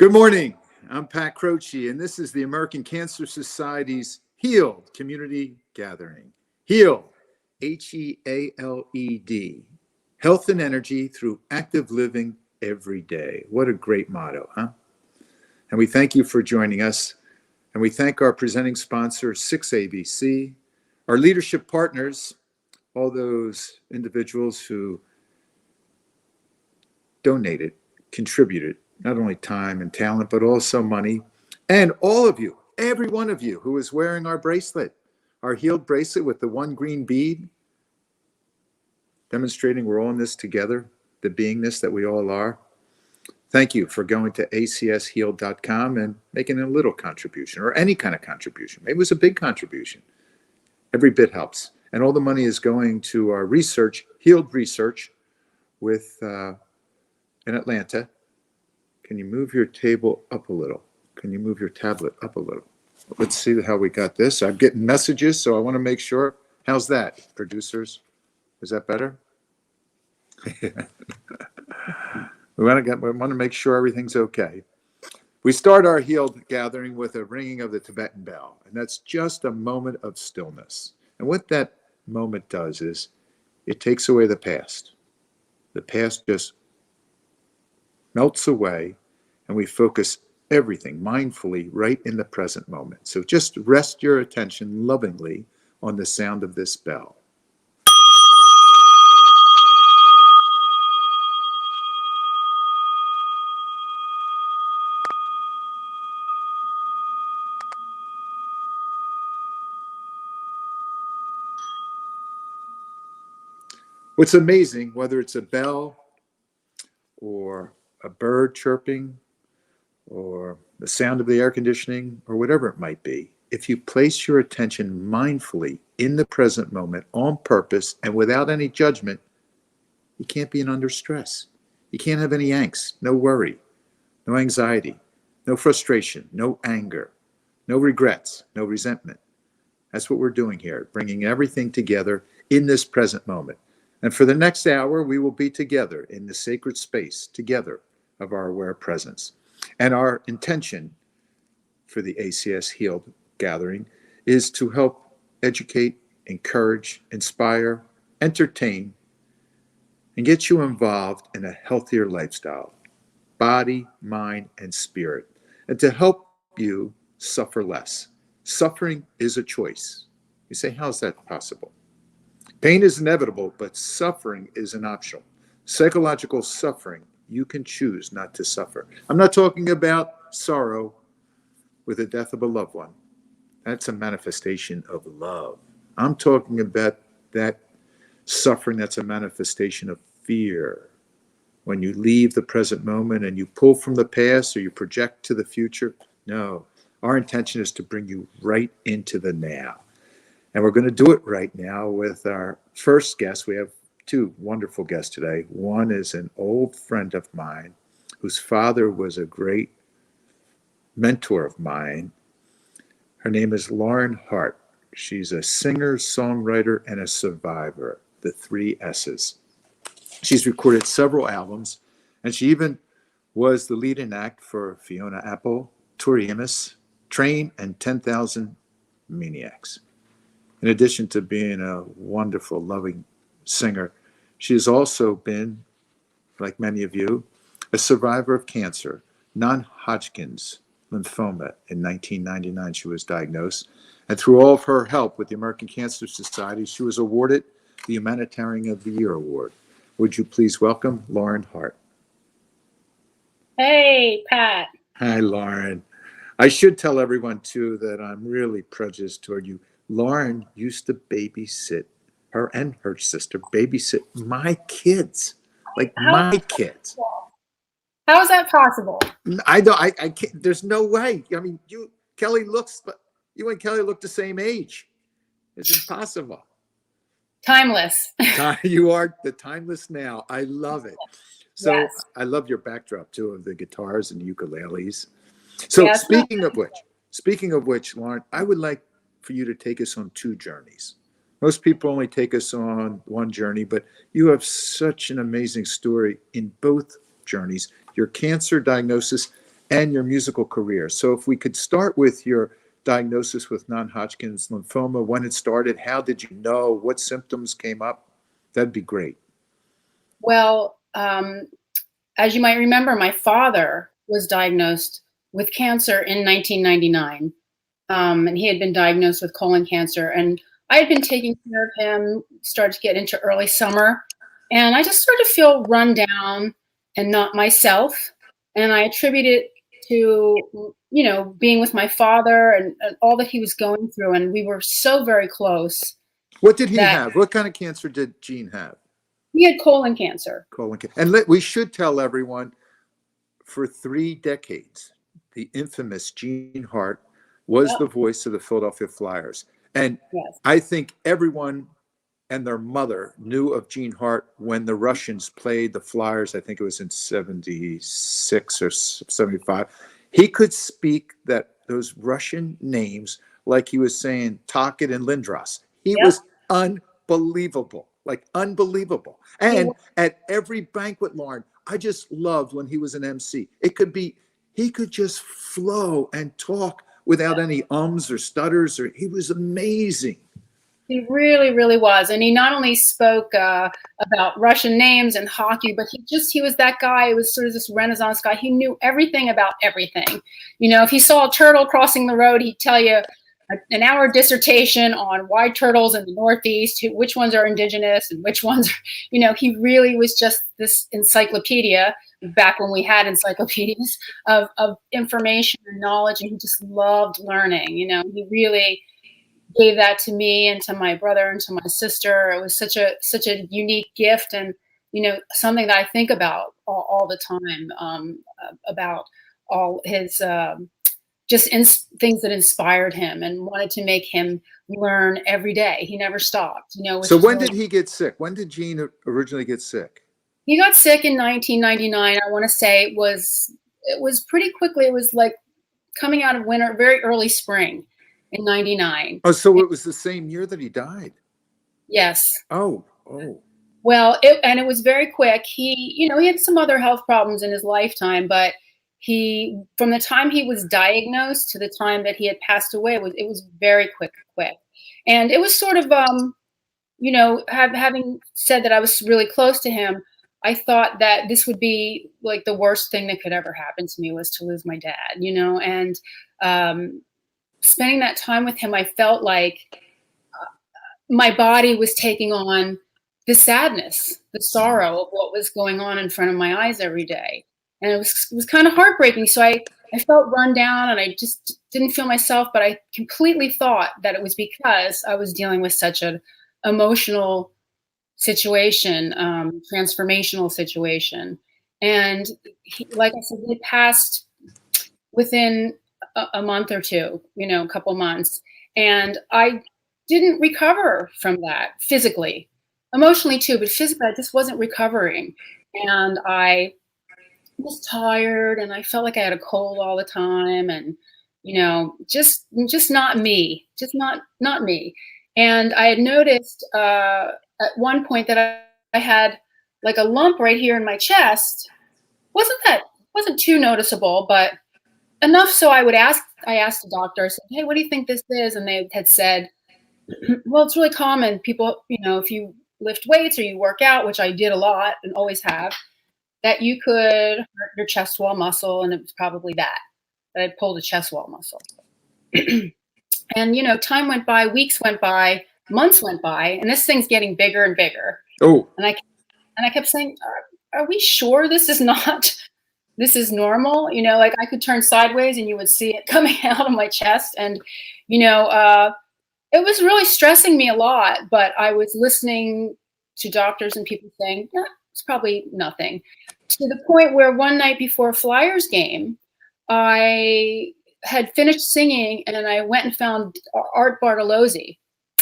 Good morning. I'm Pat Croce, and this is the American Cancer Society's HEALED Community Gathering. HEALED, H-E-A-L-E-D, health and energy through active living every day. What a great motto, huh? And we thank you for joining us, and we thank our presenting sponsor, 6ABC, our leadership partners, all those individuals who donated, contributed, not only time and talent, but also money. And all of you, every one of you who is wearing our bracelet, our healed bracelet with the one green bead, demonstrating we're all in this together, the beingness that we all are. Thank you for going to acshealed.com and making a little contribution, or any kind of contribution. Maybe it was a big contribution. Every bit helps. And all the money is going to our research, healed research with in Atlanta. Can you move your table up a little? Can you move your tablet up a little? Let's see how we got this. I'm getting messages, so I want to make sure. How's that, producers? Is that better? We want to make sure everything's okay. We start our healed gathering with a ringing of the Tibetan bell, and that's just a moment of stillness. And what that moment does is it takes away the past. The past just melts away, and we focus everything mindfully right in the present moment. So just rest your attention lovingly on the sound of this bell. What's amazing, whether it's a bell or a bird chirping or the sound of the air conditioning or whatever it might be, if you place your attention mindfully in the present moment on purpose and without any judgment, you can't be under stress. You can't have any angst, no worry, no anxiety, no frustration, no anger, no regrets, no resentment. That's what we're doing here, bringing everything together in this present moment. And for the next hour, we will be together in the sacred space, together of our aware presence. And our intention for the ACS Healed Gathering is to help educate, encourage, inspire, entertain, and get you involved in a healthier lifestyle, body, mind, and spirit, and to help you suffer less. Suffering is a choice. You say, how is that possible? Pain is inevitable, but suffering is an optional. Psychological suffering, you can choose not to suffer. I'm not talking about sorrow with the death of a loved one. That's a manifestation of love. I'm talking about that suffering that's a manifestation of fear. When you leave the present moment and you pull from the past or you project to the future, no. Our intention is to bring you right into the now. And we're going to do it right now with our first guest. We have two wonderful guests today. One is an old friend of mine whose father was a great mentor of mine. Her name is Lauren Hart. She's a singer, songwriter, and a survivor, the three S's. She's recorded several albums, and she even was the leading act for Fiona Apple, Tori Amos, Train, and 10,000 Maniacs. In addition to being a wonderful, loving singer, she has also been, like many of you, a survivor of cancer, non-Hodgkin's lymphoma. In 1999, she was diagnosed. And through all of her help with the American Cancer Society, she was awarded the Humanitarian of the Year Award. Would you please welcome Lauren Hart? Hey, Pat. Hi, Lauren. I should tell everyone, too, that I'm really prejudiced toward you. Lauren used to babysit, her and her sister babysit my kids, like my kids. How is that possible? I can't, there's no way. I mean, you and Kelly look the same age. It's impossible. Timeless. You are the timeless now. I love it. So yes. I love your backdrop too of the guitars and ukuleles. So yes. Speaking of which, Lauren, I would like for you to take us on two journeys. Most people only take us on one journey, but you have such an amazing story in both journeys, your cancer diagnosis and your musical career. So if we could start with your diagnosis with non-Hodgkin's lymphoma, when it started, how did you know, what symptoms came up? That'd be great. Well, as you might remember, my father was diagnosed with cancer in 1999. And he had been diagnosed with colon cancer. And I had been taking care of him, started to get into early summer. And I just started to feel run down and not myself. And I attribute it to, being with my father and all that he was going through. And we were so very close. What did he have? What kind of cancer did Gene have? He had colon cancer. Colon cancer. And we should tell everyone, for 3 decades, the infamous Gene Hart was the voice of the Philadelphia Flyers. And Yes. I think everyone and their mother knew of Gene Hart when the Russians played the Flyers. I think it was in 76 or 75. He could speak those Russian names like he was saying Tocchet and Lindros. He was unbelievable, like unbelievable. And at every banquet, Lauren, I just loved when he was an MC. He could just flow and talk without any ums or stutters, he was amazing. He really, really was. And he not only spoke about Russian names and hockey, but he was that guy. It was sort of this Renaissance guy. He knew everything about everything. If he saw a turtle crossing the road, he'd tell you an hour dissertation on why turtles in the Northeast, which ones are indigenous and which ones are, he really was just this encyclopedia back when we had encyclopedias of information and knowledge. And he just loved learning. He really gave that to me and to my brother and to my sister. It was such a unique gift, and something that I think about all the time, about all his things that inspired him and wanted to make him learn every day. He never stopped. So when did he get sick? When did Gene originally get sick? He got sick in 1999. I want to say it was pretty quickly. It was like coming out of winter, very early spring in 99. Oh, so it was the same year that he died? Yes. Oh. Well, it was very quick. He had some other health problems in his lifetime, but from the time he was diagnosed to the time that he had passed away, it was very quick. And it was sort of, having said that I was really close to him, I thought that this would be like the worst thing that could ever happen to me, was to lose my dad, and spending that time with him, I felt like my body was taking on the sadness, the sorrow of what was going on in front of my eyes every day. And it was kind of heartbreaking. So I felt run down, and I just didn't feel myself, but I completely thought that it was because I was dealing with such an emotional situation, transformational situation. And like I said, he passed within a month or two, a couple months. And I didn't recover from that physically, emotionally too, but physically I just wasn't recovering. And I was tired, and I felt like I had a cold all the time, and just not me, just not me. And I had noticed at one point that I had like a lump right here in my chest. Wasn't too noticeable, but enough so I asked the doctor, I said, hey, what do you think this is? And they had said, well, it's really common. People, if you lift weights or you work out, which I did a lot and always have, that you could hurt your chest wall muscle. And it was probably that I pulled a chest wall muscle. And, time went by, weeks went by, months went by, and this thing's getting bigger and bigger. Oh. And I kept saying, are we sure this is normal? Like I could turn sideways and you would see it coming out of my chest. And, it was really stressing me a lot, but I was listening to doctors and people saying, yeah, it's probably nothing. To the point where one night before a Flyers game, I had finished singing and I went and found Art Bartolozzi,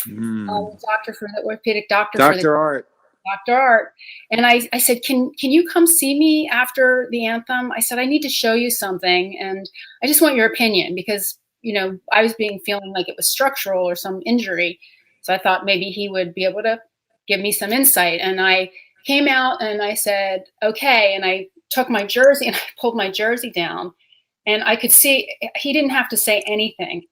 doctor for the orthopedic doctor. Dr. Art. Dr. Art. And I said, can you come see me after the anthem? I said, I need to show you something. And I just want your opinion because, I was feeling like it was structural or some injury. So I thought maybe he would be able to give me some insight. And I came out and I said, okay. And I took my jersey and I pulled my jersey down. And I could see, he didn't have to say anything.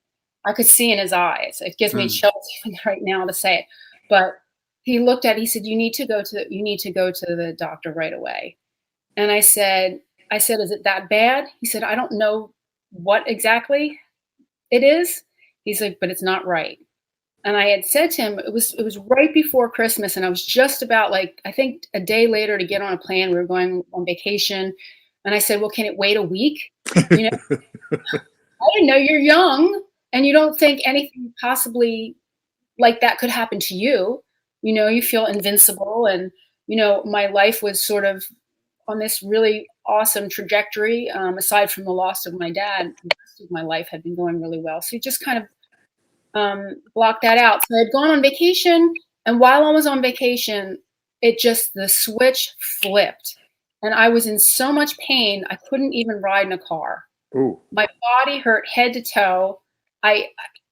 I could see in his eyes. It gives me chills even right now to say it. But he looked at it, he said, you need to go to the doctor right away. And I said, is it that bad? He said, I don't know what exactly it is. He's like, but it's not right. And I had said to him, it was right before Christmas, and I was just about, like, I think a day later to get on a plane. We were going on vacation. And I said, well, can it wait a week? You know, I didn't know, you're young and you don't think anything possibly like that could happen to you. You know, you feel invincible. And, you know, my life was sort of on this really awesome trajectory. Aside from the loss of my dad, the rest of my life had been going really well. So you just kind of blocked that out. So I had gone on vacation, and while I was on vacation, the switch flipped, and I was in so much pain I couldn't even ride in a car. Ooh. My body hurt head to toe.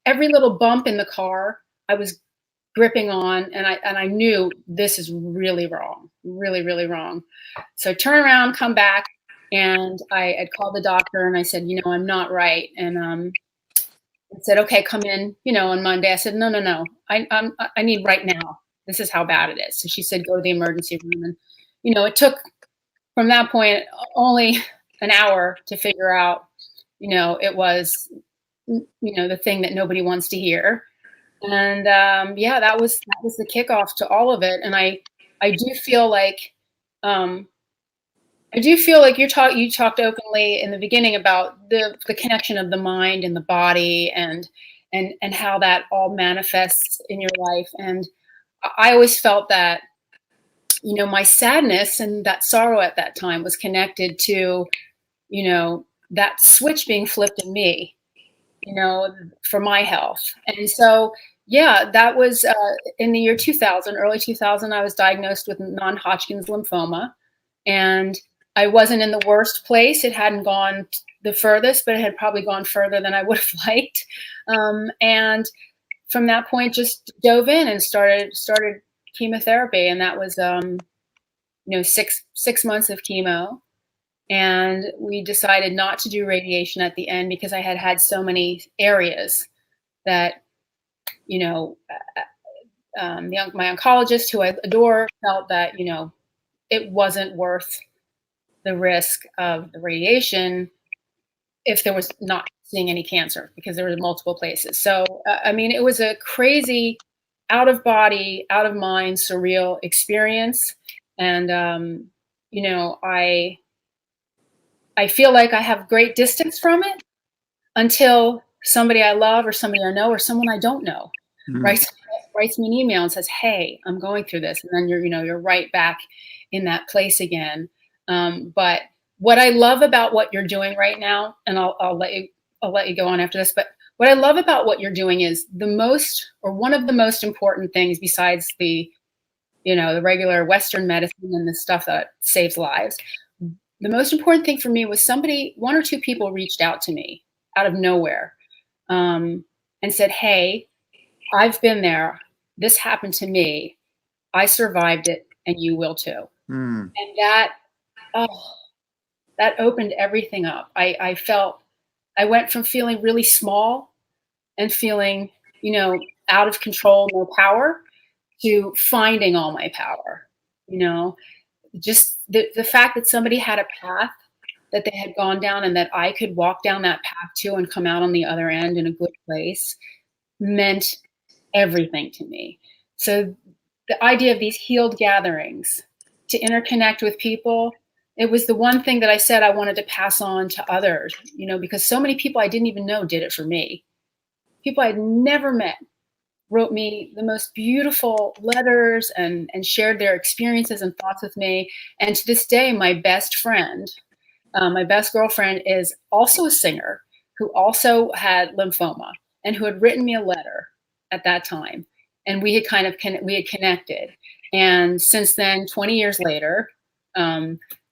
Every little bump in the car, I was gripping on, and I knew this is really wrong, really, really wrong. So I turn around, come back, and I had called the doctor, and I said, you know, I'm not right. And said, okay, come in, you know, on Monday. I said, no. I need right now. This is how bad it is. So she said, go to the emergency room. And, you know, it took from that point only an hour to figure out, you know, it was, you know, the thing that nobody wants to hear. And yeah, that was the kickoff to all of it. And I do feel like, you talked openly in the beginning about the connection of the mind and the body and how that all manifests in your life. And I always felt that, you know, my sadness and that sorrow at that time was connected to, you know, that switch being flipped in me, you know, for my health. And so, yeah, that was in the year 2000, early 2000, I was diagnosed with non-Hodgkin's lymphoma. And I wasn't in the worst place. It hadn't gone the furthest, but it had probably gone further than I would have liked. And from that point, just dove in and started chemotherapy. And that was, you know, six months of chemo. And we decided not to do radiation at the end because I had so many areas that, you know, my oncologist, who I adore, felt that, you know, it wasn't worth the risk of the radiation if there was not seeing any cancer, because there were multiple places. So, I mean, it was a crazy, out of body, out of mind, surreal experience. And, you know, I feel like I have great distance from it until somebody I love or somebody I know or someone I don't know writes me an email and says, hey, I'm going through this. And then you're right back in that place again. But what I love about what you're doing right now, and I'll let you go on after this, but what I love about what you're doing is one of the most important things, besides the, you know, the regular Western medicine and the stuff that saves lives. The most important thing for me was one or two people reached out to me out of nowhere, and said, hey, I've been there. This happened to me. I survived it, and you will too. And that opened everything up. I went from feeling really small and feeling, you know, out of control, no power, to finding all my power. You know, just the fact that somebody had a path that they had gone down and that I could walk down that path too and come out on the other end in a good place meant everything to me. So the idea of these healed gatherings to interconnect with people, it was the one thing that I said I wanted to pass on to others, you know, because so many people I didn't even know did it for me. People I'd never met wrote me the most beautiful letters and shared their experiences and thoughts with me. And to this day, my best friend, my best girlfriend, is also a singer who also had lymphoma and who had written me a letter at that time. And we had connected. And since then, 20 years later,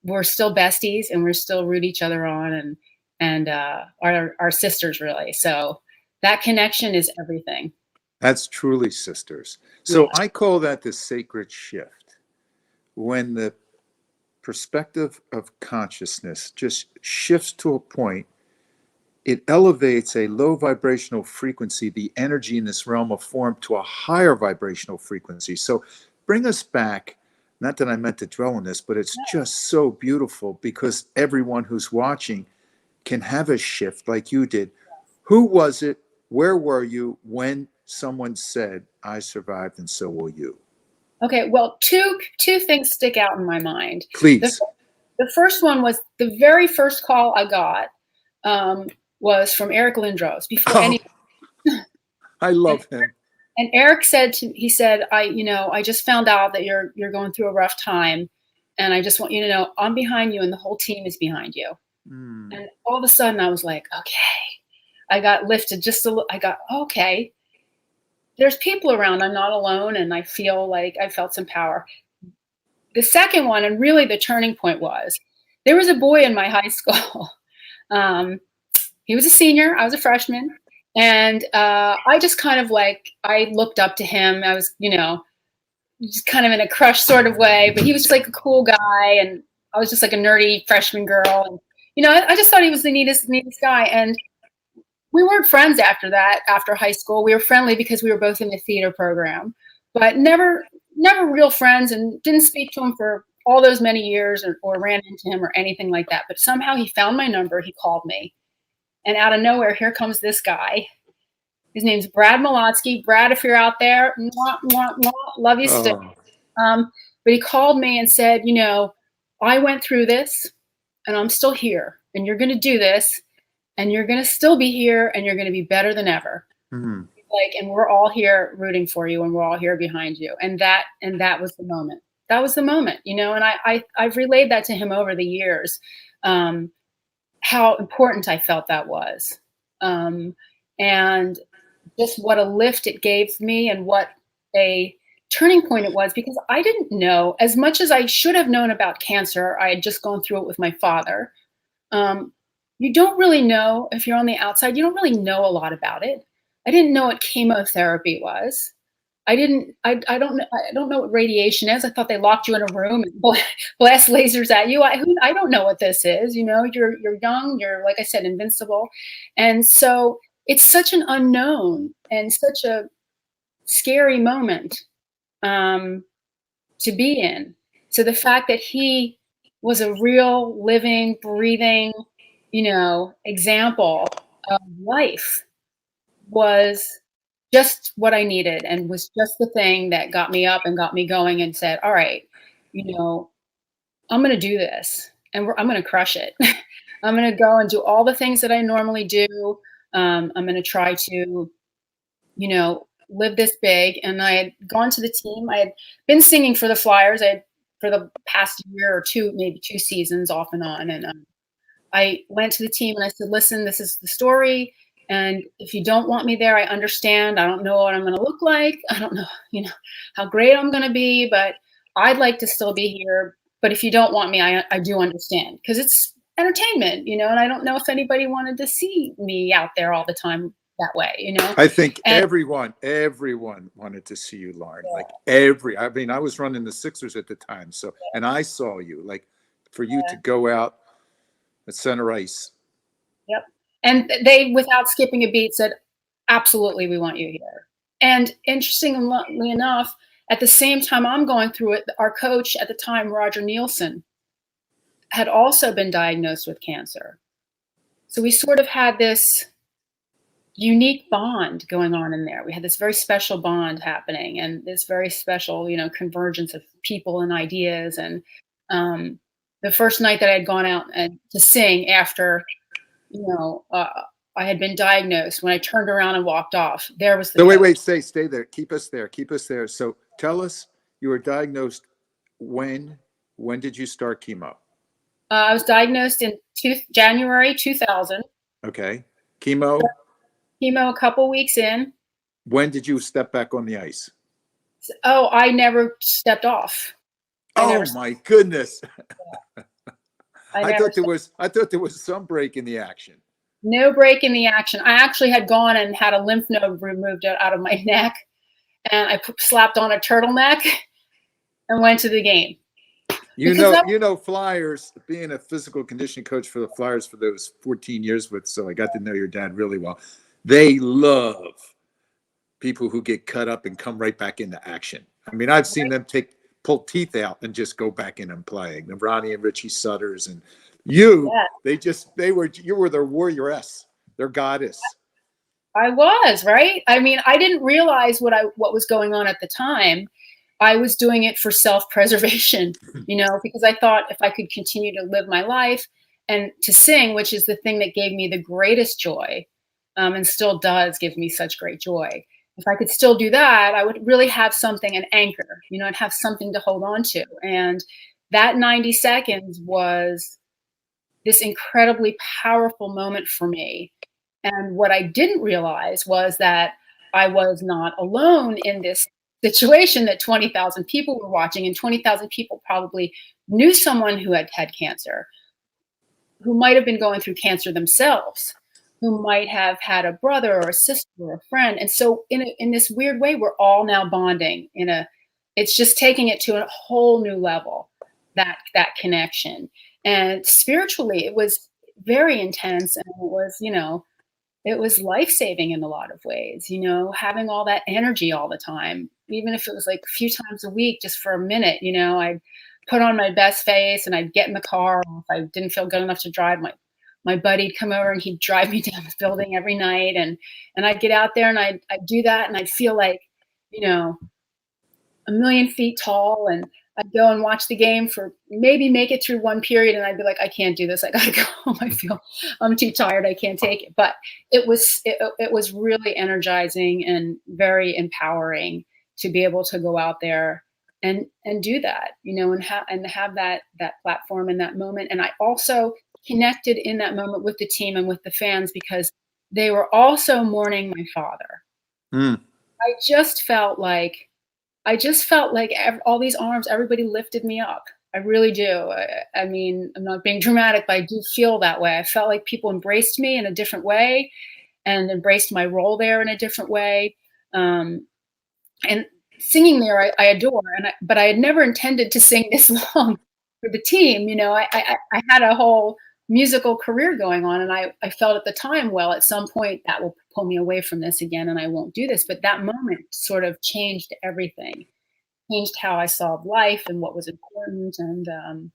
we're still besties and we're still root each other on and our sisters, really. So that connection is everything. That's truly sisters. So Yeah. I call that the sacred shift. When the perspective of consciousness just shifts to a point it elevates a low vibrational frequency, the energy in this realm of form, to a higher vibrational frequency. So bring us back. Not that I meant to dwell on this, but it's just so beautiful because everyone who's watching can have a shift like you did. Who was it? Where were you when someone said, I survived and so will you? Okay, well, two things stick out in my mind. Please. The first one was the very first call I got was from Eric Lindros before any. I love him. And Eric said he said, I just found out that you're going through a rough time, and I just want you to know I'm behind you, and the whole team is behind you. And all of a sudden, I was like, okay, I got lifted just a little. I got okay. There's people around. I'm not alone, and I feel like I felt some power. The second one, and really the turning point, was there was a boy in my high school. He was a senior. I was a freshman. And I just kind of I looked up to him. I was, just kind of in a crush sort of way, but he was like a cool guy. And I was just like a nerdy freshman girl. And, I just thought he was the neatest guy. And we weren't friends after that, after high school. We were friendly because we were both in the theater program, but never real friends, and didn't speak to him for all those many years or ran into him or anything like that. But somehow he found my number. He called me. And out of nowhere, here comes this guy. His name's Brad Malotsky. Brad, if you're out there, mwah, mwah, mwah, love you still. But he called me and said, I went through this, and I'm still here. And you're going to do this, and you're going to still be here, and you're going to be better than ever. And we're all here rooting for you, and we're all here behind you. And that was the moment. That was the moment, and I've relayed that to him over the years, how important I felt that was. And just what a lift it gave me, and what a turning point it was, because I didn't know as much as I should have known about cancer. I had just gone through it with my father. You don't really know, if you're on the outside, you don't really know a lot about it. I didn't know what chemotherapy was. I don't know what radiation is. I thought they locked you in a room and blast lasers at you. I don't know what this is. You're young. You're, like I said, invincible. And so it's such an unknown and such a scary moment to be in. So the fact that he was a real living, breathing, example of life was just what I needed, and was just the thing that got me up and got me going and said, all right, I'm going to do this, and I'm going to crush it. I'm going to go and do all the things that I normally do. I'm going to try to, live this big. And I had gone to the team. I had been singing for the Flyers. For the past year or two, maybe 2 seasons off and on. And I went to the team and I said, listen, this is the story. And if you don't want me there, I understand. I don't know what I'm going to look like. I don't know, how great I'm going to be, but I'd like to still be here. But if you don't want me, I do understand, because it's entertainment, and I don't know if anybody wanted to see me out there all the time that way, I think everyone wanted to see you, Lauren. Yeah. I was running the Sixers at the time. So, yeah. And I saw you, for you to go out at center ice. Yep. And they, without skipping a beat, said, absolutely, we want you here. And interestingly enough, at the same time I'm going through it, our coach at the time, Roger Nielsen, had also been diagnosed with cancer. So we sort of had this unique bond going on in there. We had this very special bond happening, and this very special, convergence of people and ideas. And the first night that I had gone out to sing after, I had been diagnosed, when I turned around and walked off, there was the So wait, stay there. Keep us there. So tell us, you were diagnosed when did you start chemo? I was diagnosed in January 2000. Okay. Chemo a couple weeks in. When did you step back on the ice? Oh, I never stepped off. My goodness. I thought there was some break in the action. No break in the action. I actually had gone and had a lymph node removed out of my neck, and I slapped on a turtleneck and went to the game. because that, Flyers, being a physical conditioning coach for the Flyers for those 14 years so I got to know your dad really well. They love people who get cut up and come right back into action. I mean, I've seen them pull teeth out and just go back in and playing. The Ronnie and Richie Sutters and you, you were their warrioress, their goddess. I was, right? I mean, I didn't realize what was going on at the time. I was doing it for self-preservation, because I thought if I could continue to live my life and to sing, which is the thing that gave me the greatest joy, and still does give me such great joy. If I could still do that, I would really have something, an anchor, I'd have something to hold on to. And that 90 seconds was this incredibly powerful moment for me. And what I didn't realize was that I was not alone in this situation, that 20,000 people were watching, and 20,000 people probably knew someone who had had cancer, who might have been going through cancer themselves, who might have had a brother or a sister or a friend. And so in this weird way, we're all now bonding it's just taking it to a whole new level, that connection. And spiritually, it was very intense, and it was life-saving in a lot of ways, having all that energy all the time, even if it was like a few times a week, just for a minute, I'd put on my best face and I'd get in the car. If I didn't feel good enough to drive, my buddy'd come over and he'd drive me down the building every night. And I'd get out there and I'd do that. And I'd feel like, a million feet tall, and I'd go and watch the game for maybe make it through one period, and I'd be like, I can't do this. I gotta go home. I'm too tired. I can't take it. But it was really energizing and very empowering to be able to go out there and do that, and have that platform in that moment. And I also connected in that moment with the team and with the fans, because they were also mourning my father. I just felt like all these arms, everybody lifted me up. I really do. I mean, I'm not being dramatic, but I do feel that way. I felt like people embraced me in a different way and embraced my role there in a different way. And singing there, I adore. But I had never intended to sing this long for the team. I had a whole musical career going on, and I felt at the time, well, at some point that will pull me away from this again and I won't do this. But that moment sort of changed everything, changed how I saw life and what was important. And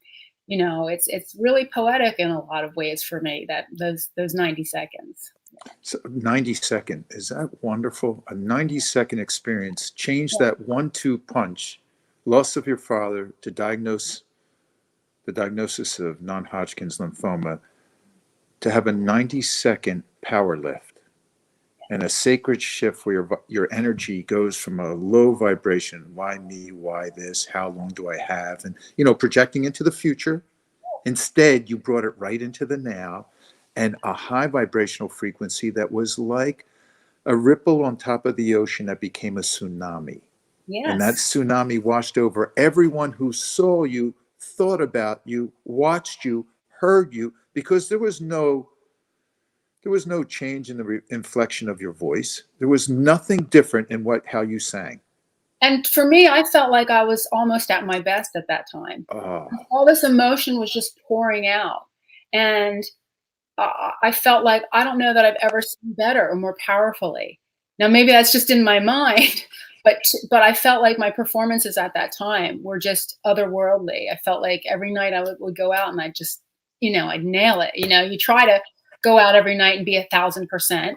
it's really poetic in a lot of ways for me, that those 90 seconds. So 90 second, is that wonderful? A 90-second experience changed that 1-2 punch, loss of your father, to the diagnosis of non-Hodgkin's lymphoma, to have a 90-second power lift and a sacred shift where your energy goes from a low vibration, why me, why this, how long do I have, and projecting into the future. Instead, you brought it right into the now, and a high vibrational frequency that was like a ripple on top of the ocean that became a tsunami. Yes. And that tsunami washed over everyone who saw you, thought about you, watched you, heard you, because there was no change in the inflection of your voice. There was nothing different in how you sang. And for me, I felt like I was almost at my best at that time. All this emotion was just pouring out. And I felt like, I don't know that I've ever sung better or more powerfully. Now, maybe that's just in my mind, but I felt like my performances at that time were just otherworldly. I felt like every night I would go out and I'd just, I'd nail it. You try to go out every night and be 1,000%,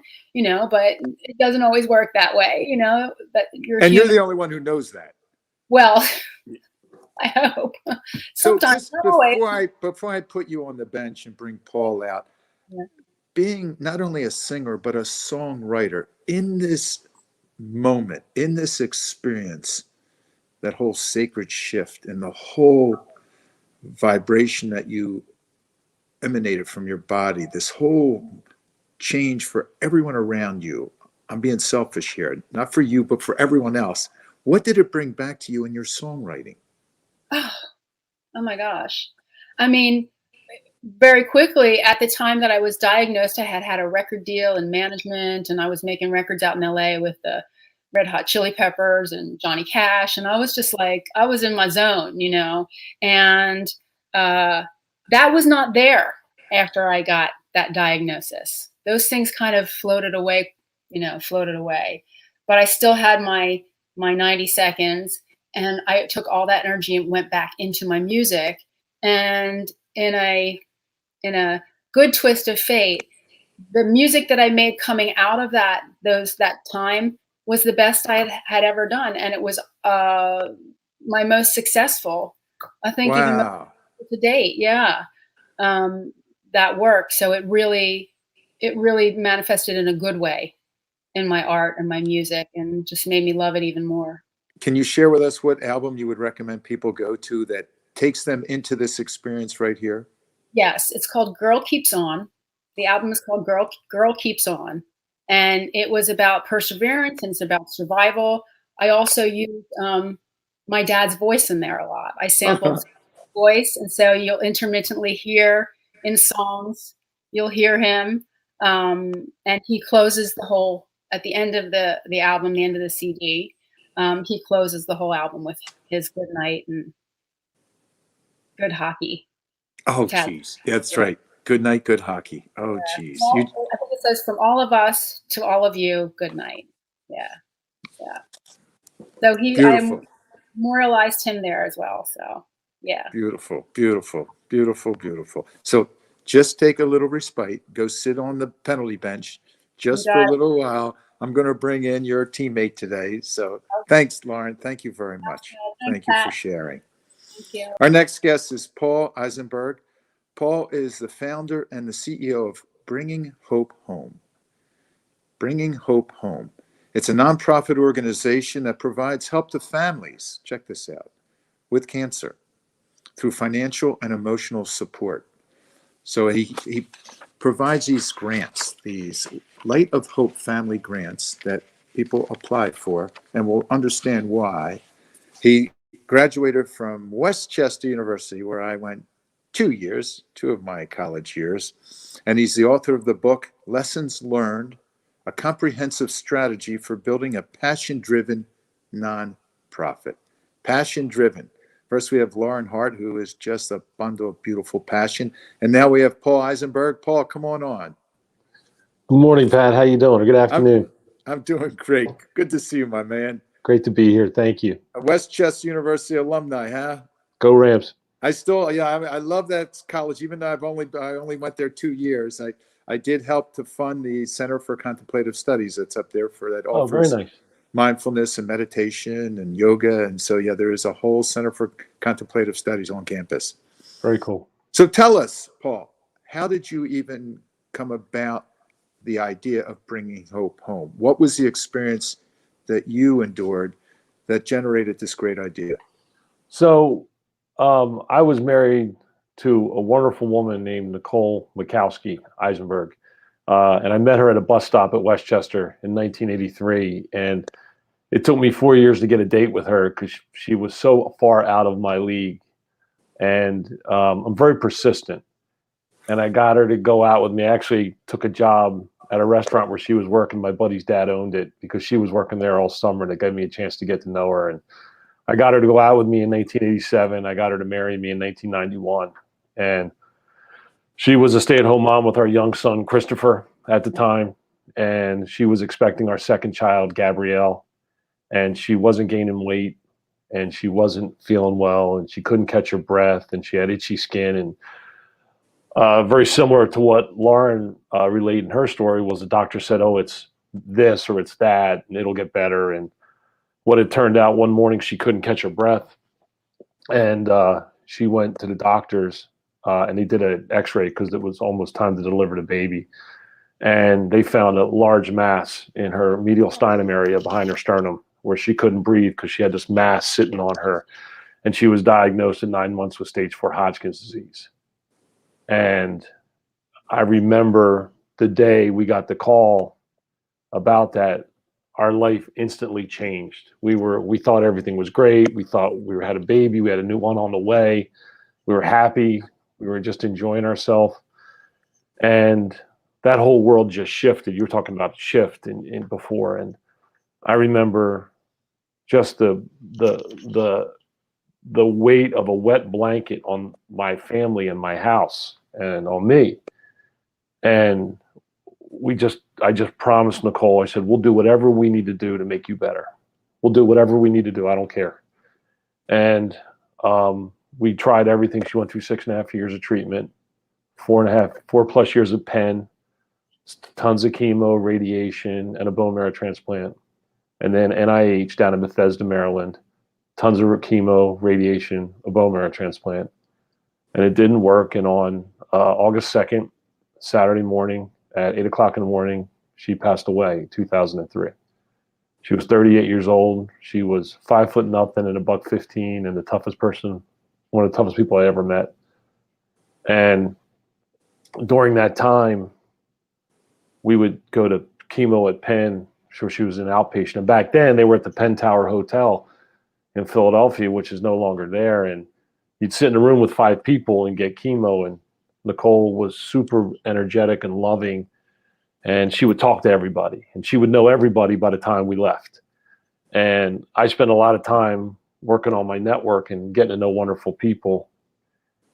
but it doesn't always work that way, that you're the only one who knows that. Well, I hope. Sometimes. So before I put you on the bench and bring Paul out, being not only a singer, but a songwriter, in this moment, in this experience, that whole sacred shift and the whole vibration that you emanated from your body, this whole change for everyone around you. I'm being selfish here, not for you, but for everyone else. What did it bring back to you in your songwriting? Oh my gosh. I mean, very quickly, at the time that I was diagnosed, I had a record deal in management, and I was making records out in LA with the Red Hot Chili Peppers and Johnny Cash. And I was just like, I was in my zone, you know, and that was not there after I got that diagnosis. Those things kind of floated away, you know, floated away. But I still had my 90 seconds, and I took all that energy and went back into my music. And in a good twist of fate, the music that I made coming out of that time was the best I had ever done, and it was my most successful, I think, even Wow. to date. Yeah, that work. So it really manifested in a good way in my art and my music, and just made me love it even more. Can you share with us what album you would recommend people go to that takes them into this experience right here? Yes, it's called Girl Keeps On. The album is called Girl Keeps On. And it was about perseverance, and it's about survival. I also used my dad's voice in there a lot. I sampled his voice, and so you'll intermittently hear in songs, you'll hear him. And he closes the whole, at the end of the album, the end of the CD, he closes the whole album with his good night and good hockey. Oh, Tab. geez. That's right. Good night, good hockey. Oh, geez. Well, I think it says, from all of us to all of you, good night. Yeah. Yeah. So I Beautiful. memorialized him there as well. So yeah. Beautiful, beautiful, beautiful, beautiful. So just take a little respite. Go sit on the penalty bench just for a little while. I'm going to bring in your teammate today. So thanks, Lauren. Thank you very much. Thank you for sharing. Thank you. Our next guest is Paul Isenberg. Paul is the founder and the CEO of Bringing Hope Home. Bringing Hope Home. It's a nonprofit organization that provides help to families, check this out, with cancer through financial and emotional support. So he provides these grants, these Light of Hope family grants that people apply for, and will understand why. He graduated from Westchester University, where I went 2 years, 2 of my college years, and he's the author of the book Lessons Learned, a comprehensive strategy for building a passion-driven nonprofit. Passion-driven. First, we have Lauren Hart, who is just a bundle of beautiful passion. And now we have Paul Eisenberg. Paul, come on. Good morning, Pat. How you doing? Or good afternoon. I'm doing great. Good to see you, my man. Great to be here. Thank you. A Westchester University alumni, huh? Go Rams. I love that college, even though I only went there 2 years. I did help to fund the Center for Contemplative Studies that's up there for that. Oh, very nice. Mindfulness and meditation and yoga. And so, yeah, there is a whole Center for Contemplative Studies on campus. Very cool. So tell us, Paul, how did you even come about the idea of Bringing Hope Home? What was the experience that you endured that generated this great idea? So I was married to a wonderful woman named Nicole Mikowski Eisenberg. And I met her at a bus stop at Westchester in 1983. And it took me 4 years to get a date with her because she was so far out of my league. And I'm very persistent. And I got her to go out with me. I actually took a job at a restaurant where she was working. My buddy's dad owned it because she was working there all summer. And it gave me a chance to get to know her. And I got her to go out with me in 1987. I got her to marry me in 1991. And she was a stay-at-home mom with our young son, Christopher, at the time. And she was expecting our second child, Gabrielle. And she wasn't gaining weight. And she wasn't feeling well. And she couldn't catch her breath. And she had itchy skin. And very similar to what Lauren relayed in her story was the doctor said, oh, it's this or it's that, and it'll get better. And what it turned out, one morning she couldn't catch her breath. And she went to the doctors and they did an x-ray because it was almost time to deliver the baby. And they found a large mass in her medial sternum area behind her sternum where she couldn't breathe because she had this mass sitting on her. And she was diagnosed at 9 months with stage 4 Hodgkin's disease. And I remember the day we got the call about that, our life instantly changed. We thought everything was great. We thought we had a baby. We had a new one on the way. We were happy. We were just enjoying ourselves. And that whole world just shifted. You were talking about shift in before. And I remember just the weight of a wet blanket on my family and my house and on me. And I just promised Nicole, I said, we'll do whatever we need to do to make you better. We'll do whatever we need to do. I don't care. And we tried everything. She went through 6.5 years of treatment, 4+ years of pen, tons of chemo, radiation, and a bone marrow transplant. And then NIH down in Bethesda, Maryland, tons of chemo, radiation, a bone marrow transplant. And it didn't work. And on August 2nd, Saturday morning at 8 o'clock in the morning, she passed away in 2003. She was 38 years old. She was 5 foot nothing and $115 and the toughest person, one of the toughest people I ever met. And during that time, we would go to chemo at Penn. So she was an outpatient. And back then they were at the Penn Tower Hotel in Philadelphia, which is no longer there. And you'd sit in a room with 5 people and get chemo. And Nicole was super energetic and loving. And she would talk to everybody, and she would know everybody by the time we left. And I spent a lot of time working on my network and getting to know wonderful people.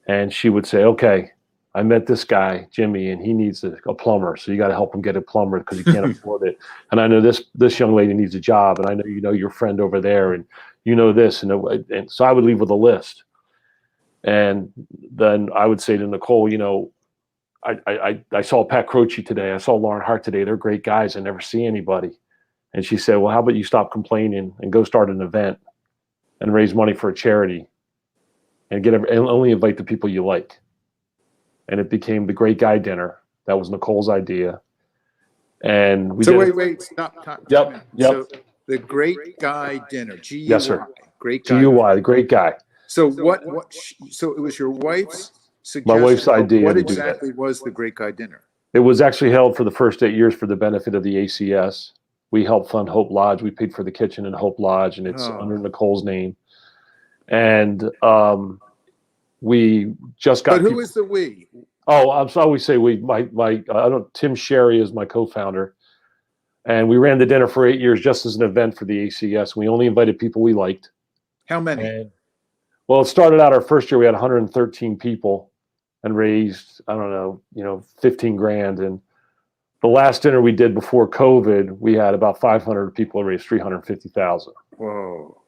And she would say, okay, I met this guy, Jimmy, and he needs a plumber. So you got to help him get a plumber because he can't afford it. And I know this young lady needs a job. And I know, you know, your friend over there, and you know this. And so I would leave with a list. And then I would say to Nicole, you know, I saw Pat Croce today. I saw Lauren Hart today. They're great guys. I never see anybody. And she said, well, how about you stop complaining and go start an event and raise money for a charity and only invite the people you like. And it became the Great Guy Dinner. That was Nicole's idea. And we wait, stop. Yep. So the Great Guy Dinner, G-U-Y. Yes, sir. Great Guy. G-U-Y, the Great Guy. So so it was your wife's My wife's idea. What to do exactly that. was the Great Guy Dinner? It was actually held for the first 8 years for the benefit of the ACS. We helped fund Hope Lodge. We paid for the kitchen in Hope Lodge, and it's under Nicole's name. And we just got. But who is the we? Oh, I'm sorry. We say we. Tim Sherry is my co-founder, and we ran the dinner for 8 years just as an event for the ACS. We only invited people we liked. How many? Well, it started out our first year. We had 113 people. And raised, I don't know, 15 grand. And the last dinner we did before COVID, we had about 500 people raised 350,000. Whoa.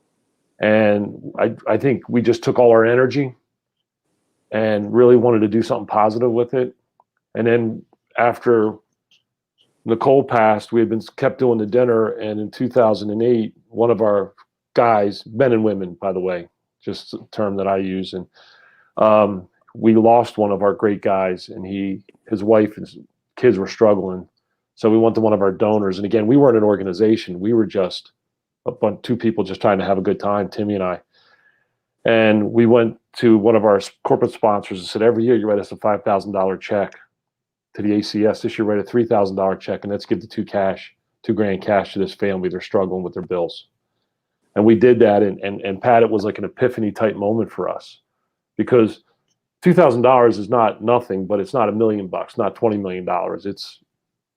And I think we just took all our energy and really wanted to do something positive with it. And then after Nicole passed, we had kept doing the dinner. And in 2008, one of our guys, men and women, by the way, just a term that I use, and we lost one of our great guys, and his wife and kids were struggling. So we went to one of our donors. And again, we weren't an organization. We were just two people just trying to have a good time, Timmy and I. And we went to one of our corporate sponsors and said, every year you write us a $5,000 check to the ACS. This year write a $3,000 check, and let's give the $2,000 cash to this family. They're struggling with their bills. And we did that. And Pat, it was like an epiphany type moment for us, because $2,000 is not nothing, but it's not $1 million, not $20 million.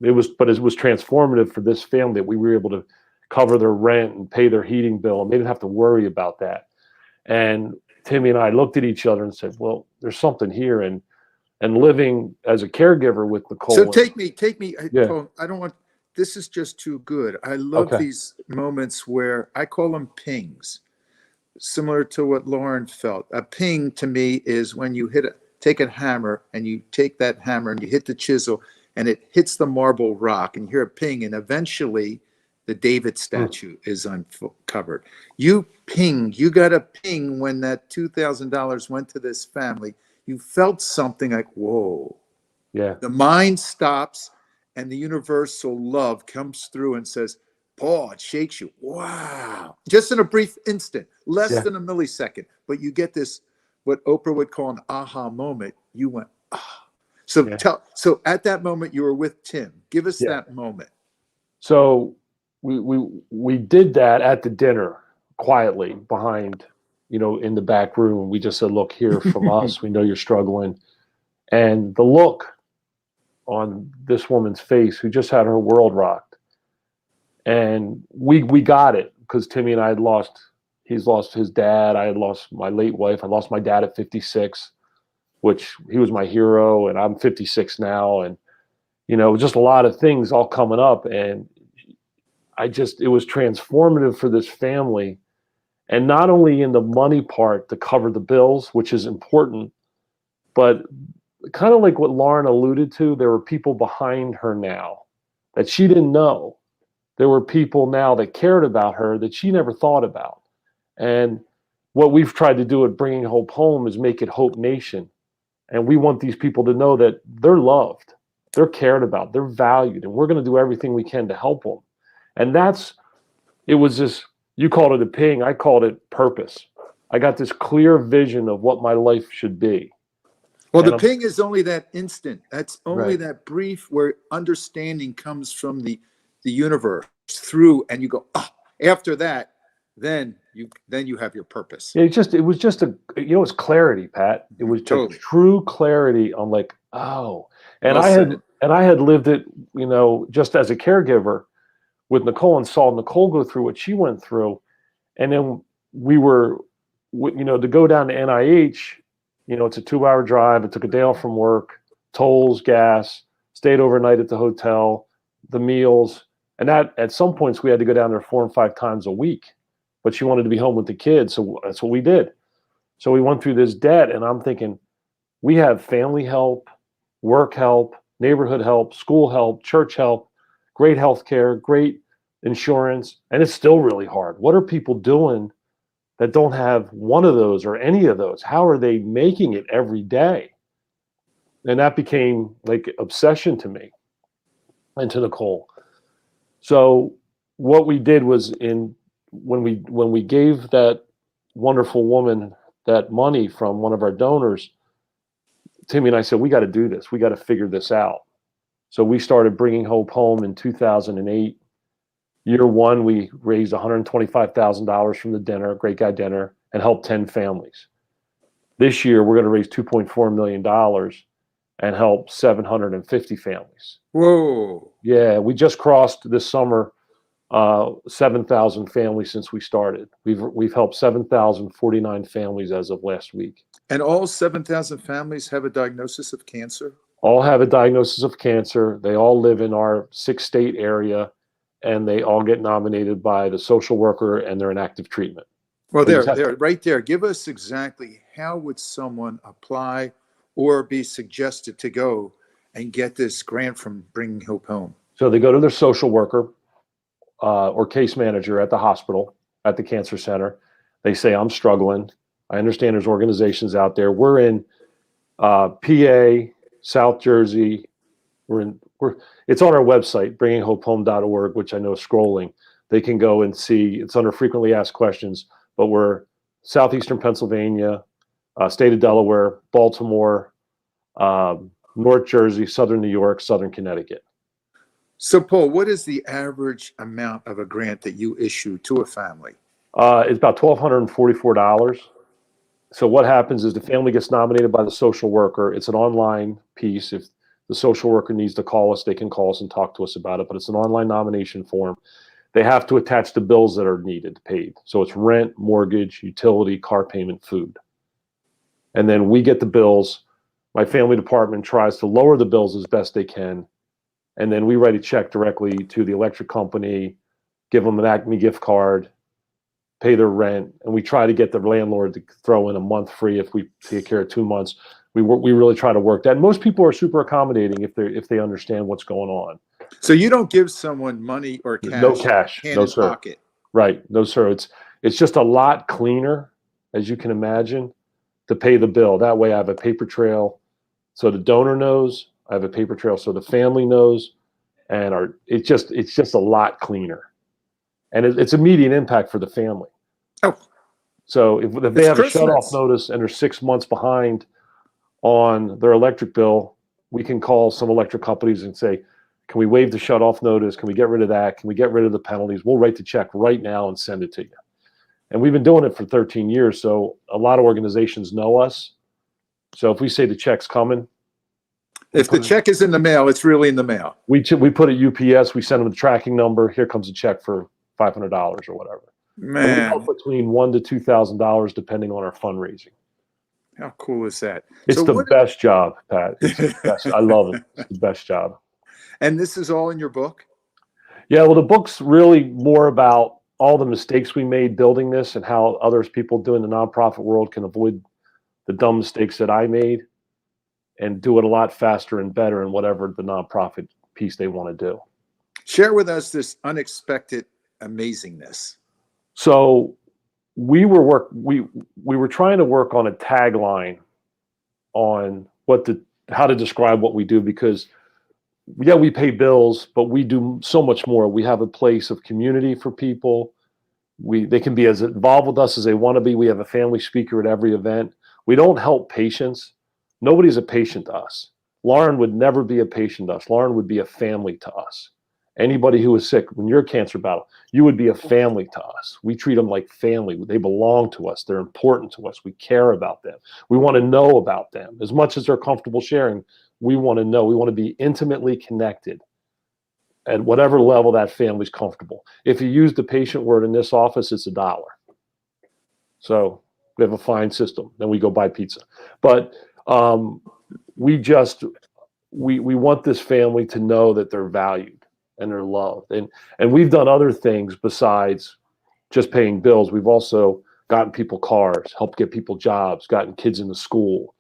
It was transformative for this family that we were able to cover their rent and pay their heating bill, and they didn't have to worry about that. And Timmy and I looked at each other and said, well, there's something here. And living as a caregiver with Nicole. So take me. Yeah. I don't want, this is just too good. I love these moments where I call them pings. Similar to what Lauren felt. A ping to me is when you take a hammer and you take that hammer and you hit the chisel and it hits the marble rock and you hear a ping, and eventually the David statue is uncovered. You got a ping when that $2,000 went to this family. You felt something like, whoa. Yeah. The mind stops and the universal love comes through and says, Paul, it shakes you. Wow. Just in a brief instant, less than a millisecond. But you get this, what Oprah would call an aha moment. You went, ah. So at that moment, you were with Tim. Give us that moment. So we did that at the dinner quietly behind, in the back room. We just said, look, here from us, we know you're struggling. And the look on this woman's face, who just had her world rocked, And we got it because Timmy and I he's lost his dad. I had lost my late wife. I lost my dad at 56, which he was my hero, and I'm 56 now. And, just a lot of things all coming up. And it was transformative for this family. And not only in the money part to cover the bills, which is important, but kind of like what Lauren alluded to, there were people behind her now that she didn't know. There were people now that cared about her that she never thought about. And what we've tried to do at Bringing Hope Home is make it Hope Nation. And we want these people to know that they're loved, they're cared about, they're valued, and we're going to do everything we can to help them. And it was this, you called it a ping, I called it purpose. I got this clear vision of what my life should be. Well, the ping is only that instant. That's only Right. that brief where understanding comes from the universe through, and you go, after that, then you have your purpose. It was just it's clarity, Pat. It was Totally. true clarity on like, oh, and Well said. I had lived it, just as a caregiver with Nicole, and saw Nicole go through what she went through. And then we were, to go down to NIH, it's a 2-hour drive. It took a day off from work, tolls, gas, stayed overnight at the hotel, the meals. And that at some points we had to go down there 4 and 5 times a week, but she wanted to be home with the kids. So that's what we did. So we went through this debt, and I'm thinking, we have family help, work help, neighborhood help, school help, church help, great health care, great insurance. And it's still really hard. What are people doing that don't have one of those or any of those? How are they making it every day? And that became like obsession to me and to Nicole. So what we did was when we gave that wonderful woman that money from one of our donors, Timmy and I said, we got to do this. We got to figure this out. So we started Bringing Hope Home in 2008. Year one, we raised $125,000 from the dinner, Great Guy Dinner, and helped 10 families. This year, we're going to raise $2.4 million and help 750 families. Whoa. Yeah, we just crossed this summer 7,000 families since we started. We've helped 7,049 families as of last week. And all 7,000 families have a diagnosis of cancer? All have a diagnosis of cancer. They all live in our 6-state area, and they all get nominated by the social worker, and they're in active treatment. Well, there, right there. Give us exactly how would someone apply or be suggested to go and get this grant from Bringing Hope Home? So they go to their social worker or case manager at the hospital, at the cancer center. They say, I'm struggling. I understand there's organizations out there. We're in PA, South Jersey. It's on our website, bringinghopehome.org, which I know is scrolling. They can go and see. It's under frequently asked questions, but we're southeastern Pennsylvania, state of Delaware, Baltimore, North Jersey, southern New York, southern Connecticut. So, Paul, what is the average amount of a grant that you issue to a family? It's about $1,244. So what happens is the family gets nominated by the social worker. It's an online piece. If the social worker needs to call us, they can call us and talk to us about it, but it's an online nomination form. They have to attach the bills that are needed, paid. So it's rent, mortgage, utility, car payment, food. And then we get the bills. My family department tries to lower the bills as best they can. And then we write a check directly to the electric company, give them an Acme gift card, pay their rent, and we try to get the landlord to throw in a month free if we take care of 2 months. We really try to work that. And most people are super accommodating if they understand what's going on. So you don't give someone money or cash? No cash, hand no in sir. pocket. Right, no sir. It's just a lot cleaner, as you can imagine, to pay the bill. That way I have a paper trail, so the donor knows. I have a paper trail, so the family knows, and it's just a lot cleaner, and it's immediate impact for the family. Oh, so if they have Christmas. A shut-off notice and they're 6 months behind on their electric bill, we can call some electric companies and say, can we waive the shut-off notice? Can we get rid of that? Can we get rid of the penalties? We'll write the check right now and send it to you. And we've been doing it for 13 years, so a lot of organizations know us. So if we say the check's coming, If the check is in the mail, it's really in the mail. We put it UPS. We send them the tracking number. Here comes a check for $500 or whatever. And we Man, help between $1,000 to $2,000 depending on our fundraising. how cool is that? It's So the what- best job, Pat. It's the best. I love it. It's the best job. And this is all in your book? Yeah, well, the book's really more about all the mistakes we made building this and how others people doing the nonprofit world can avoid the dumb mistakes that I made and do it a lot faster and better in whatever the nonprofit piece they want to do. Share with us this unexpected amazingness. So we were trying to work on a tagline on how to describe what we do, because yeah, we pay bills, but we do so much more. We have a place of community for people. They can be as involved with us as they want to be. We have a family speaker at every event. We don't help patients. Nobody's a patient to us. Lauren would never be a patient to us. Lauren would be a family to us. Anybody who is sick, when you're a cancer battle, you would be a family to us. We treat them like family. They belong to us. They're important to us. We care about them. We want to know about them. As much as they're comfortable sharing, we want to know. We want to be intimately connected at whatever level that family's comfortable. If you use the patient word in this office, it's $1. So we have a fine system. Then we go buy pizza. But we want this family to know that they're valued and they're loved. And we've done other things besides just paying bills. We've also gotten people cars, helped get people jobs, gotten kids into school,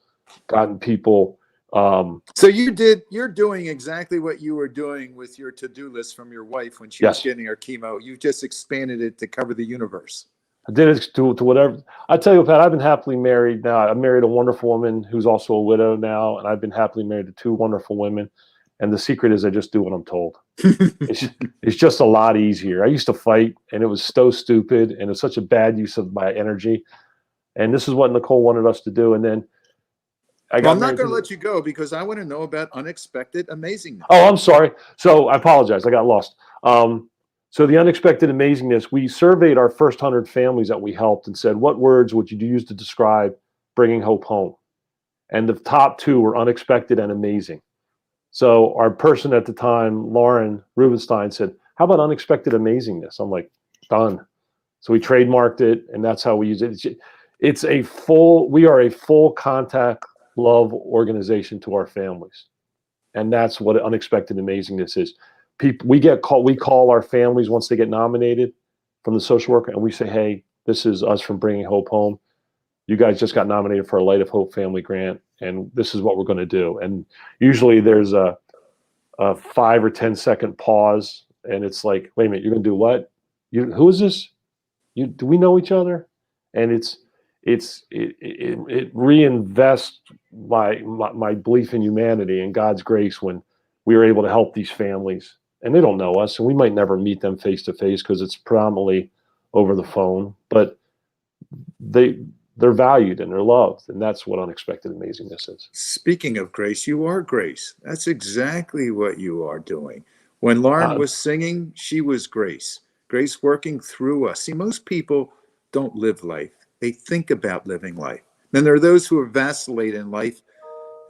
gotten people. So you're doing exactly what you were doing with your to-do list from your wife when she was Yes. getting her chemo. You just expanded it to cover the universe. I did it to whatever. I tell you, Pat, I've been happily married now. I married a wonderful woman who's also a widow now, and I've been happily married to 2 wonderful women. And the secret is I just do what I'm told. It's just a lot easier. I used to fight, and it was so stupid, and it's such a bad use of my energy. And this is what Nicole wanted us to do. And then Well, I'm not going to let you go because I want to know about Unexpected Amazingness. Oh, I'm sorry. So I apologize. I got lost. So the Unexpected Amazingness, we surveyed our first 100 families that we helped and said, what words would you use to describe bringing hope home? And the top 2 were unexpected and amazing. So our person at the time, Lauren Rubenstein, said, how about unexpected amazingness? I'm like, done. So we trademarked it, and that's how we use it. We are a full contact love organization to our families. And that's what unexpected amazingness is. We call our families once they get nominated from the social worker, and we say, hey, this is us from Bringing Hope Home. You guys just got nominated for a Light of Hope Family Grant, and this is what we're going to do. And usually there's a 5 or 10 second pause, and it's like, wait a minute, you're going to do what? Who is this? Do we know each other? And it reinvests my belief in humanity and God's grace when we are able to help these families. And they don't know us, and we might never meet them face to face because it's predominantly over the phone, but they're valued and they're loved, and that's what unexpected amazingness is. Speaking of grace, you are grace. That's exactly what you are doing. When Lauren was singing, she was grace. Grace working through us. See, most people don't live life. They think about living life. Then there are those who vacillate in life,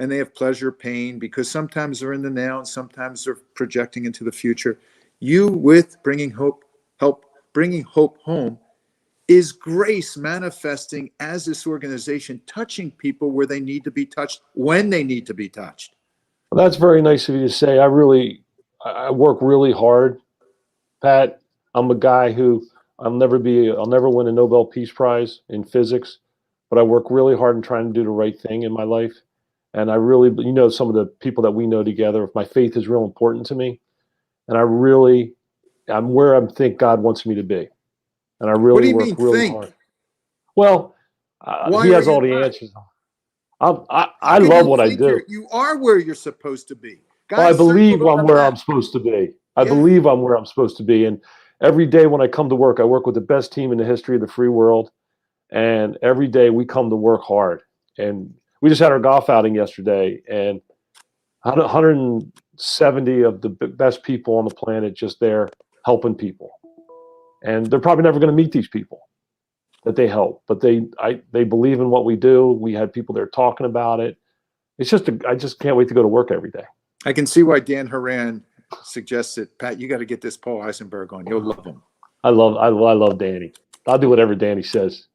and they have pleasure, pain, because sometimes they're in the now and sometimes they're projecting into the future. You, with bringing hope home, is grace manifesting as this organization, touching people where they need to be touched, when they need to be touched. Well, that's very nice of you to say. I work really hard, Pat. I'm a guy who I'll never win a Nobel Peace Prize in physics, but I work really hard in trying to do the right thing in my life. And I really, some of the people that we know together, my faith is real important to me. And I'm where I think God wants me to be. And I really work really hard. Well, he has all the answers. I love what I do. You are where you're supposed to be. I believe I'm where I'm supposed to be. I believe I'm where I'm supposed to be. And every day when I come to work, I work with the best team in the history of the free world. And every day we come to work hard. And we just had our golf outing yesterday, and 170 of the best people on the planet just there helping people. And they're probably never going to meet these people that they help, but they believe in what we do. We had people there talking about it. It's just, I just can't wait to go to work every day. I can see why Dan Horan suggested, Pat, you got to get this Paul Eisenberg on. You'll love him. I love Danny. I'll do whatever Danny says.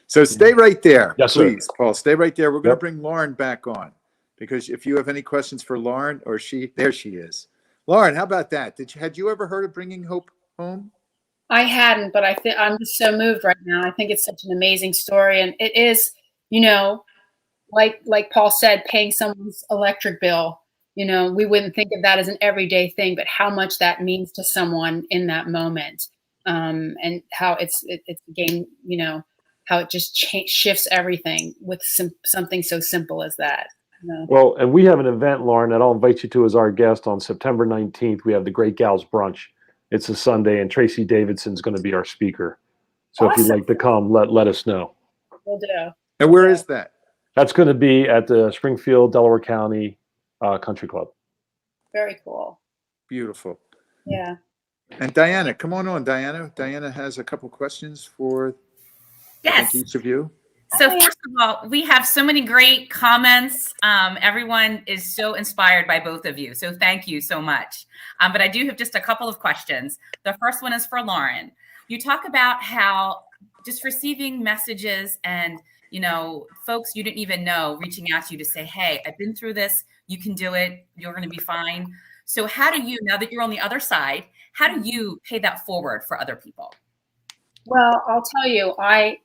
So stay right there. Yes, sir. Please, Paul, stay right there. We're going to Yep. bring Lauren back on, because if you have any questions for Lauren, or there she is. Lauren, how about that? Had you ever heard of Bringing Hope Home? I hadn't, but I'm just so moved right now. I think it's such an amazing story, and it is, like Paul said, paying someone's electric bill. We wouldn't think of that as an everyday thing, but how much that means to someone in that moment, and how it's a game. How it just shifts everything with something so simple as that. Well, and we have an event, Lauren, that I'll invite you to as our guest on September 19th. We have the Great Gals Brunch. It's a Sunday, and Tracy Davidson's going to be our speaker. So Awesome. If you'd like to come, let us know. Will do. And where is that? That's going to be at the Springfield, Delaware County Country Club. Very cool. Beautiful. Yeah. And Diana, come on, Diana. Diana has a couple questions for each of you. So first of all, we have so many great comments. Everyone is so inspired by both of you. So thank you so much. But I do have just a couple of questions. The first one is for Lauren. You talk about how just receiving messages and, folks you didn't even know reaching out to you to say, hey, I've been through this. You can do it. You're going to be fine. So how do you, now that you're on the other side, how do you pay that forward for other people? Well, I'll tell you, I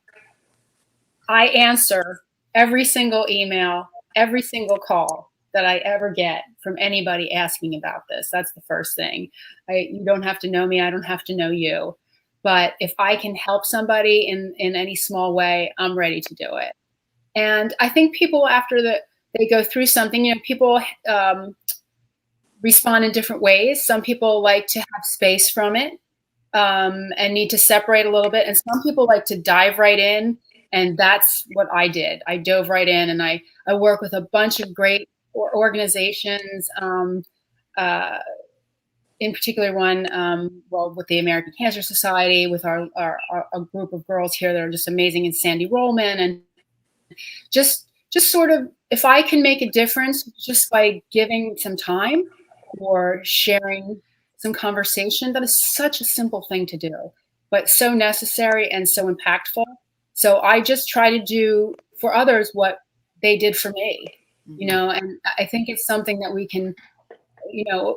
answer every single email, every single call that I ever get from anybody asking about this. That's the first thing. You don't have to know me. I don't have to know you. But if I can help somebody in any small way, I'm ready to do it. And I think people, after they go through something, people respond in different ways. Some people like to have space from it and need to separate a little bit. And some people like to dive right in. And that's what I did. I dove right in, and I work with a bunch of great organizations, in particular one, with the American Cancer Society, with our group of girls here that are just amazing, and Sandy Rollman, and just sort of, if I can make a difference just by giving some time or sharing some conversation, that is such a simple thing to do, but so necessary and so impactful. So I just try to do for others what they did for me, and I think it's something that we can,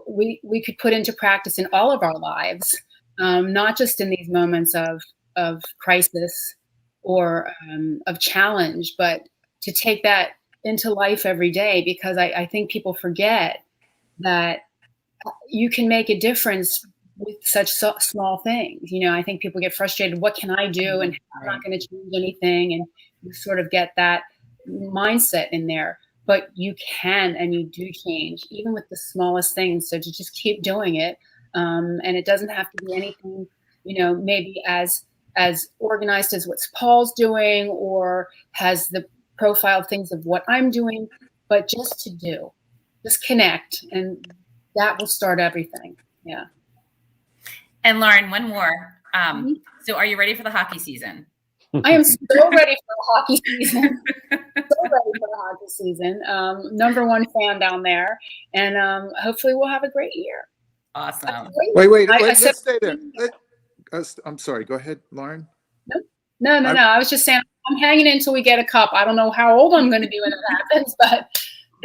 we could put into practice in all of our lives, not just in these moments of crisis or of challenge, but to take that into life every day, because I think people forget that you can make a difference with such small things. I think people get frustrated. What can I do? And I'm not going to change anything. And you sort of get that mindset in there, but you can, and you do change even with the smallest things. So to just keep doing it. And it doesn't have to be anything, maybe as organized as what Paul's doing, or has the profile things of what I'm doing, but just connect, and that will start everything. Yeah. And Lauren, one more. So are you ready for the hockey season? I am so ready for the hockey season. #1 fan down there. And hopefully we'll have a great year. Awesome. Wait, let's stay there. I'm sorry. Go ahead, Lauren. No. I was just saying, I'm hanging in until we get a cup. I don't know how old I'm going to be when it happens, but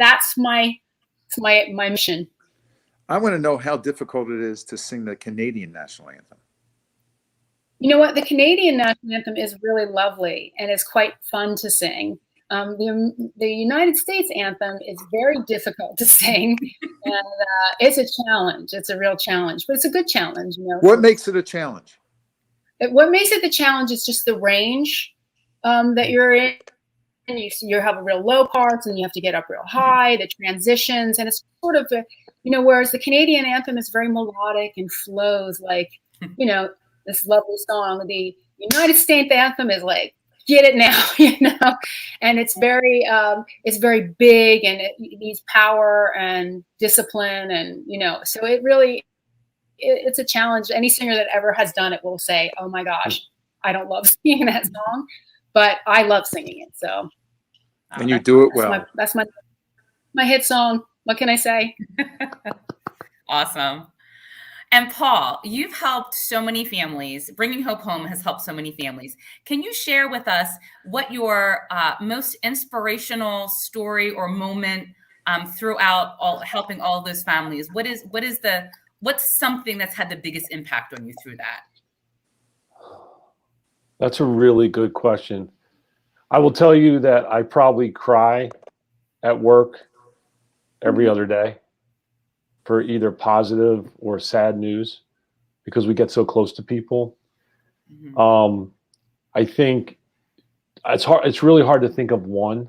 that's my mission. I want to know how difficult it is to sing the Canadian national anthem. You know what? The Canadian national anthem is really lovely, and it's quite fun to sing. The United States anthem is very difficult to sing, and it's a challenge. It's a real challenge, but it's a good challenge. What makes it a challenge? What makes it the challenge is just the range that you're in. And you have a real low parts, and you have to get up real high, the transitions, and it's sort of whereas the Canadian anthem is very melodic and flows like, this lovely song. The United States anthem is like, get it now, and it's very big, and it needs power and discipline, and so it's a challenge. Any singer that ever has done it will say, oh my gosh, I don't love singing that song, but I love singing it. So, and you do it well. That's my. My hit song. What can I say? Awesome. And Paul, you've helped so many families. Bringing Hope Home has helped so many families. Can you share with us what your most inspirational story or moment throughout helping all those families? What's something that's had the biggest impact on you through that? That's a really good question. I will tell you that I probably cry at work every other day for either positive or sad news because we get so close to people. Mm-hmm. I think it's hard. It's really hard to think of one.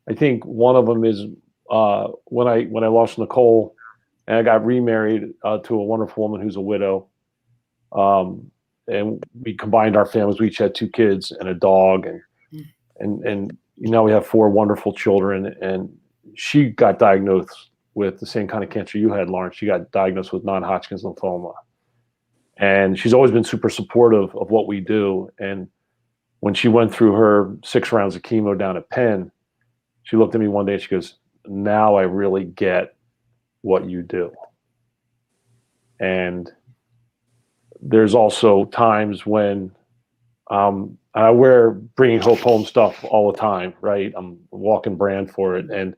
I think one of them is when I lost Nicole and I got remarried to a wonderful woman who's a widow. And we combined our families. We each had 2 kids and a dog, and now we have 4 wonderful children. And she got diagnosed with the same kind of cancer you had, Lauren. She got diagnosed with non-Hodgkin's lymphoma. And she's always been super supportive of what we do. And when she went through her 6 rounds of chemo down at Penn, she looked at me one day and she goes, "Now I really get what you do." And there's also times when I wear Bringing Hope Home stuff all the time, right? I'm a walking brand for it. And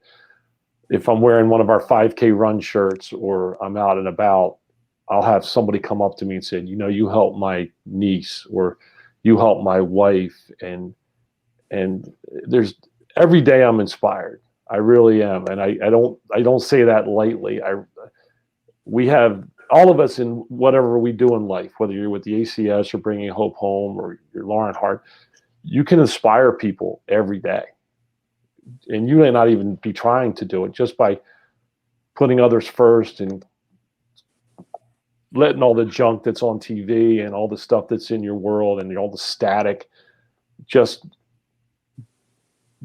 if I'm wearing one of our 5K run shirts or I'm out and about, I'll have somebody come up to me and say, you helped my niece or you helped my wife. And there's every day I'm inspired. I really am. And I don't say that lightly. We have all of us in whatever we do in life, whether you're with the ACS or Bringing Hope Home or you're Lauren Hart, you can inspire people every day. And you may not even be trying to do it just by putting others first and letting all the junk that's on TV and all the stuff that's in your world and all the static, just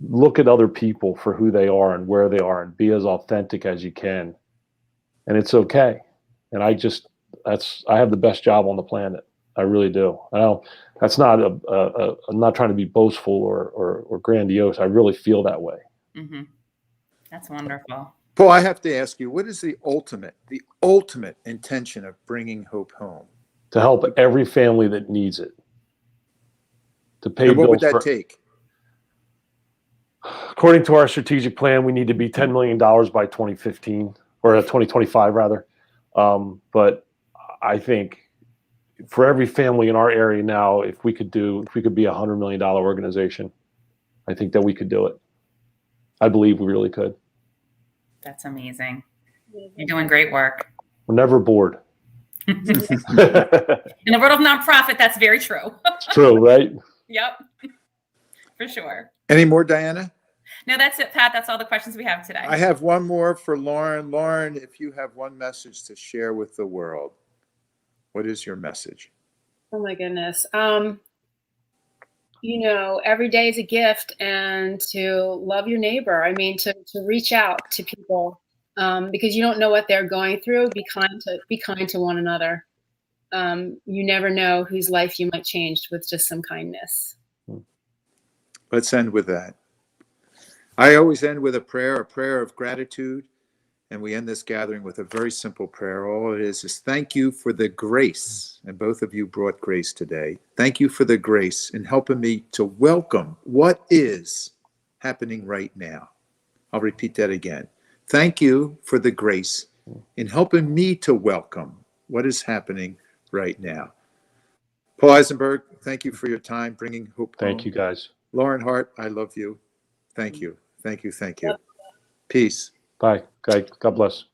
look at other people for who they are and where they are and be as authentic as you can. And it's okay. And I have the best job on the planet. I really do. That's not I'm not trying to be boastful or grandiose. I really feel that way. Mm-hmm. That's wonderful. Paul, I have to ask you, what is the ultimate intention of Bringing Hope Home? To help every family that needs it. To pay And what would bills that take? According to our strategic plan, we need to be $10 million by 2015 or 2025 rather. But I think for every family in our area now, if we could be a $100 million organization, I think that we could do it. I believe we really could. That's amazing. You're doing great work. We're never bored. In the world of nonprofit, that's very true. It's true, right? Yep, for sure. Any more, Diana? No, that's it, Pat. That's all the questions we have today. I have one more for Lauren. Lauren, if you have one message to share with the world, what is your message? Oh my goodness. Every day is a gift, and to love your neighbor. I mean, to reach out to people because you don't know what they're going through. Be kind to one another. You never know whose life you might change with just some kindness. Let's end with that. I always end with a prayer of gratitude. And we end this gathering with a very simple prayer. All it is thank you for the grace. And both of you brought grace today. Thank you for the grace in helping me to welcome what is happening right now. I'll repeat that again. Thank you for the grace in helping me to welcome what is happening right now. Paul Eisenberg, thank you for your time bringing hope home. Thank you, guys. Lauren Hart, I love you. Thank you. Thank you. Thank you. Peace. Bye. God bless.